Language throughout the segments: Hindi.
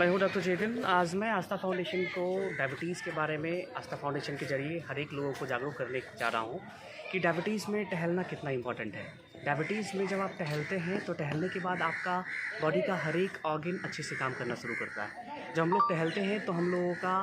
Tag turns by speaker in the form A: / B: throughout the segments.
A: मैं हूं डॉक्टर चेतन। आज मैं आस्था फाउंडेशन को डायबिटीज़ के बारे में आस्था फाउंडेशन के ज़रिए हर एक लोगों को जागरूक करने जा रहा हूं कि डायबिटीज़ में टहलना कितना इम्पॉर्टेंट है। डायबिटीज़ में जब आप टहलते हैं तो टहलने के बाद आपका बॉडी का हर एक ऑर्गन अच्छे से काम करना शुरू करता है। जब हम लोग टहलते हैं तो हम लोगों का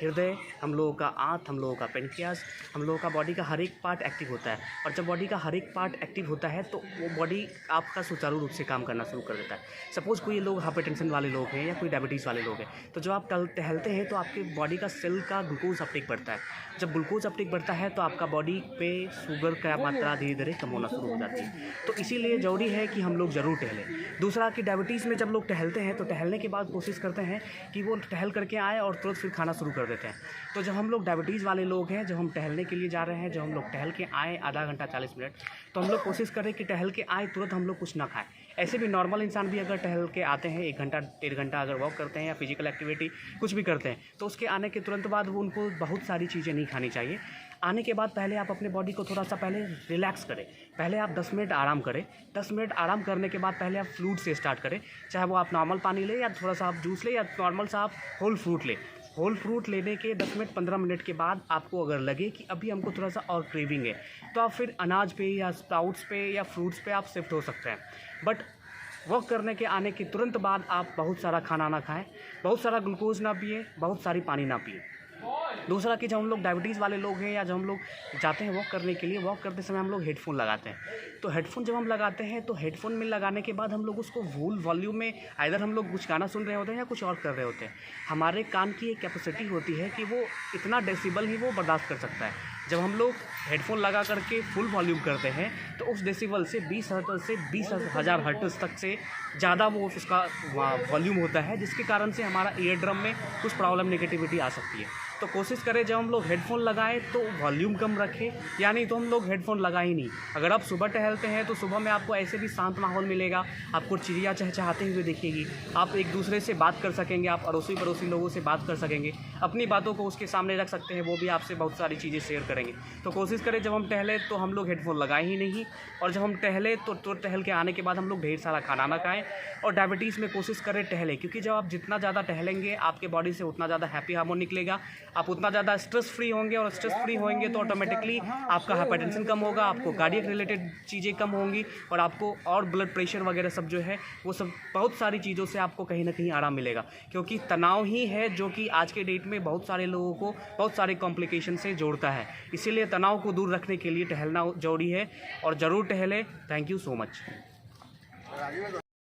A: हृदय, हम लोगों का आंत, हम लोगों का पेनक्रियास, हम लोगों का बॉडी का हर एक पार्ट एक्टिव होता है। और जब बॉडी का हर एक पार्ट एक्टिव होता है तो वो बॉडी आपका सुचारू रूप से काम करना शुरू कर देता है। सपोज़ कोई लोग हाइपरटेंशन वाले लोग हैं या कोई डायबिटीज़ वाले लोग हैं, तो जब आप टहलते हैं तो आपके बॉडी का सेल का ग्लूकोज अपटेक बढ़ता है। जब ग्लूकोज अपटेक बढ़ता है तो आपका बॉडी पे शुगर का मात्रा धीरे धीरे कम होना शुरू हो जाती है। तो इसीलिए ज़रूरी है कि हम लोग ज़रूर टहलें। दूसरा कि डायबिटीज़ में जब लोग टहलते हैं तो टहलने के बाद कोशिश करते हैं कि वो टहल करके आए और तुरंत फिर खाना शुरू कर देते हैं। तो जब हम लोग डायबिटीज़ वाले लोग हैं, जब हम टहलने के लिए जा रहे हैं, जब हम लोग टहल के आएँ आधा घंटा 40 मिनट, तो हम लोग कोशिश करें कि टहल के आए तुरंत हम लोग कुछ ना खाएं। ऐसे भी नॉर्मल इंसान भी अगर टहल के आते हैं 1 घंटा 1.5 घंटा अगर वॉक करते हैं या फिजिकल एक्टिविटी कुछ भी करते हैं, तो उसके आने के तुरंत बाद वो उनको बहुत सारी चीज़ें नहीं खानी चाहिए। आने के बाद पहले आप अपने बॉडी को थोड़ा सा पहले रिलैक्स करें। पहले आप 10 मिनट आराम करें। 10 मिनट आराम करने के बाद पहले आप फ्रूट से स्टार्ट करें, चाहे वो आप नॉर्मल पानी लें या थोड़ा सा आप जूस लें या नॉर्मल सा आप होल फ्रूट लें। होल फ्रूट लेने के 10 मिनट 15 मिनट के बाद आपको अगर लगे कि अभी हमको थोड़ा सा और क्रेविंग है, तो आप फिर अनाज पे या स्प्राउट्स पे या फ्रूट्स पे आप शिफ्ट हो सकते हैं। बट वॉक करने के आने के तुरंत बाद आप बहुत सारा खाना ना खाएं, बहुत सारा ग्लूकोज ना पिए, बहुत सारी पानी ना पिए। दूसरा कि जब हम लोग डायबिटीज़ वाले लोग हैं या जब हम लोग जाते हैं वॉक करने के लिए, वॉक करते समय हम लोग हेडफोन लगाते हैं। तो हेडफोन जब हम लगाते हैं तो हेडफोन में लगाने के बाद हम लोग उसको फुल वॉल्यूम में आइदर हम लोग कुछ गाना सुन रहे होते हैं या कुछ और कर रहे होते हैं। हमारे कान की एक कैपेसिटी होती है कि वो इतना डेसिबल ही वो बर्दाश्त कर सकता है। जब हम लोग हेडफोन लगा करके फुल वॉल्यूम करते हैं तो उस डेसिबल से 20 हर्ट्ज़ से 20,000 हर्ट्ज़ तक से ज़्यादा वो उसका वॉल्यूम होता है, जिसके कारण से हमारा ईयर ड्रम में कुछ प्रॉब्लम नेगेटिविटी आ सकती है। तो कोशिश करें जब हम लोग हेडफोन लगाएं तो वॉल्यूम कम रखें, यानी तो हम लोग हेडफोन लगाएं ही नहीं। अगर आप सुबह टहलते हैं तो सुबह में आपको ऐसे भी शांत माहौल मिलेगा, आपको चिड़िया चहचहाते हुए दिखेगी, आप एक दूसरे से बात कर सकेंगे, आप अड़ोसी पड़ोसी लोगों से बात कर सकेंगे, अपनी बातों को उसके सामने रख सकते हैं, वो भी आपसे बहुत सारी चीज़ें शेयर करेंगे। तो कोशिश करें जब हम टहलें तो हम लोग हेडफोन लगाएं ही नहीं, और जब हम टहलें तो टहल के आने के बाद हम लोग ढेर सारा खाना ना खाएँ। और डायबिटीज़ में कोशिश करें टहलें, क्योंकि जब आप जितना ज़्यादा टहलेंगे आपके बॉडी से उतना ज़्यादा हैप्पी हार्मोन निकलेगा, आप उतना ज़्यादा स्ट्रेस फ्री होंगे, और स्ट्रेस फ्री होंगे तो ऑटोमेटिकली आपका हाइपरटेंशन कम होगा, आपको कार्डियक रिलेटेड चीज़ें कम होंगी, और आपको और ब्लड प्रेशर वगैरह सब जो है वो सब बहुत सारी चीज़ों से आपको कहीं ना कहीं आराम मिलेगा। क्योंकि तनाव ही है जो कि आज के डेट में बहुत सारे लोगों को बहुत सारे कॉम्प्लिकेशन से जोड़ता है। इसीलिए तनाव को दूर रखने के लिए टहलना जरूरी है, और ज़रूर टहलें। Thank you so much.